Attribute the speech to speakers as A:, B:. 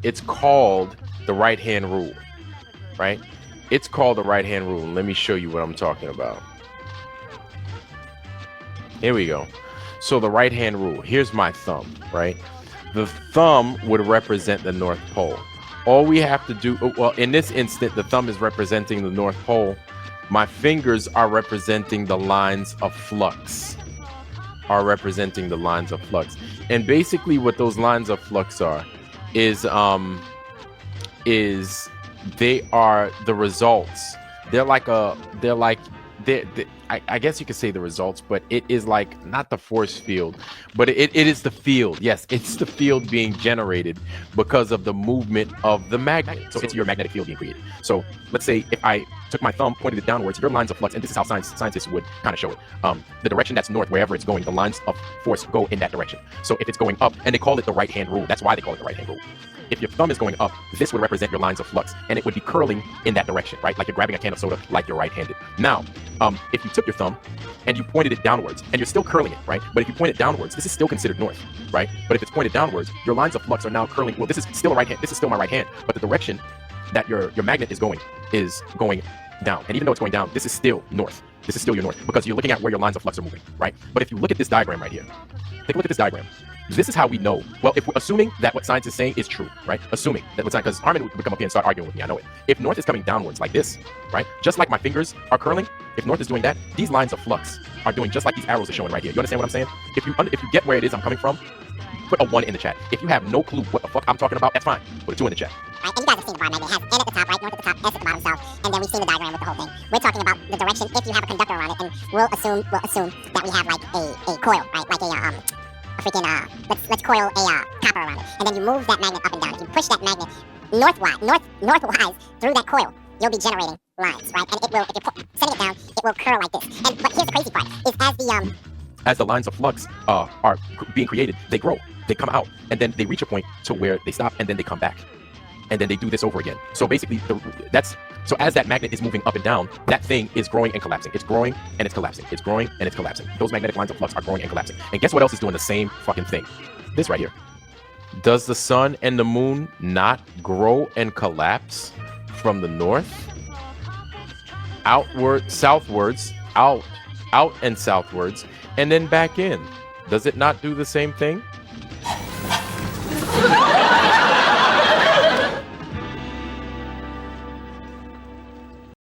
A: it's called the right-hand rule, right? It's called the right-hand rule. Let me show you what I'm talking about. Here we go. So the right-hand rule, here's my thumb, right? The thumb would represent the North Pole. All we have to do, well, in this instant, the thumb is representing the North Pole. My fingers are representing the lines of flux. And basically what those lines of flux are is they are the results. I guess you could say the results, but it is like not the force field, but it is the field. Yes, it's the field being generated because of the movement of the magnet. So it's your magnetic field being created. So let's say if I took my thumb, pointed it downwards, your lines of flux, and this is how scientists would kind of show it. The direction that's north, wherever it's going, the lines of force go in that direction. So if it's going up, and they call it the right-hand rule, that's why they call it the right-hand rule. If your thumb is going up, this would represent your lines of flux, and it would be curling in that direction, right? Like you're grabbing a can of soda, like you're right-handed. Now, if you took your thumb and you pointed it downwards, and you're still curling it, right? But if you point it downwards, this is still considered north, right? But if it's pointed downwards, your lines of flux are now curling. Well, this is still a right hand. This is still my right hand, but the direction that your magnet is going down. And even though it's going down, this is still north. This is still your north because you're looking at where your lines of flux are moving, right? But if you look at this diagram right here, take a look at this diagram. This is how we know. Well, if we're assuming that what science is saying is true, right? Assuming that what's because Harmon would come up here and start arguing with me. I know it. If north is coming downwards like this, right? Just like my fingers are curling, if north is doing that, these lines of flux are doing just like these arrows are showing right here. You understand what I'm saying? If you get where it is I'm coming from, put a 1 in the chat. If you have no clue what the fuck I'm talking about, that's fine. Put a 2 in the chat.
B: Right, and you guys have seen the bar magnet. It has N at the top, right, north at the top, S at the bottom, south, and then we've seen the diagram with the whole thing. We're talking about the direction if you have a conductor around it, and we'll assume that we have like a coil, right, like let's coil a copper around it, and then you move that magnet up and down. If you push that magnet northwise through that coil, you'll be generating lines, right? And it will, if you're sending it down, it will curl like this. But here's the crazy part: is
A: as the lines of flux are being created, they grow, they come out, and then they reach a point to where they stop, and then they come back, and then they do this over again. So basically, so as that magnet is moving up and down, that thing is growing and collapsing. It's growing and it's collapsing. It's growing and it's collapsing. Those magnetic lines of flux are growing and collapsing. And guess what else is doing the same fucking thing? This right here. Does the sun and the moon not grow and collapse from the north? Outward, southwards, out and southwards, and then back in. Does it not do the same thing?